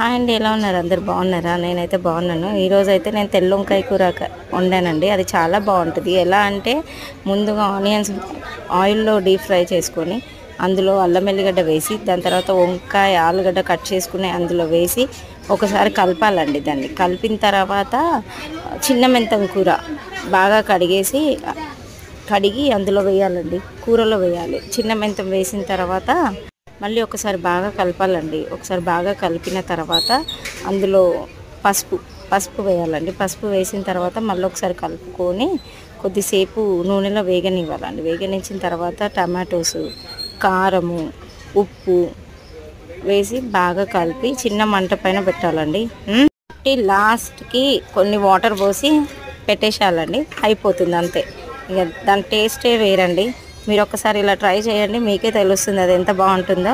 Hi అండి, ఎలా ఉన్నారు? అందరు బాగున్నారా? నేనైతే బాగున్నాను. ఈరోజు అయితే నేను తెల్ల వంకాయ కూర వండానండి. అది చాలా బాగుంటుంది. ఎలా అంటే ముందుగా ఆనియన్స్ ఆయిల్లో డీప్ ఫ్రై చేసుకొని అందులో అల్లం ఎల్లిగడ్డ వేసి దాని తర్వాత వంకాయ ఆలుగడ్డ కట్ చేసుకుని అందులో వేసి ఒకసారి కలపాలండి. దాన్ని కలిపిన తర్వాత చిన్న మెంతం కూర బాగా కడిగి అందులో వేయాలండి. కూరలో వేయాలి. చిన్న మెంతం వేసిన తర్వాత మళ్ళీ ఒకసారి బాగా కలపాలండి. ఒకసారి బాగా కలిపిన తర్వాత అందులో పసుపు వేయాలండి. పసుపు వేసిన తర్వాత మళ్ళీ ఒకసారి కలుపుకొని కొద్దిసేపు నూనెలో వేగనివ్వాలండి. వేగనించిన తర్వాత టమాటోస్, కారము, ఉప్పు వేసి బాగా కలిపి చిన్న మంట పైన పెట్టాలండి. లాస్ట్కి కొన్ని వాటర్ పోసి పెట్టేసేయాలండి. అయిపోతుంది అంతే. ఇక దాని టేస్టే వేరండి. మీరు ఒకసారి ఇలా ట్రై చేయండి, మీకే తెలుస్తుంది అది ఎంత బాగుంటుందో.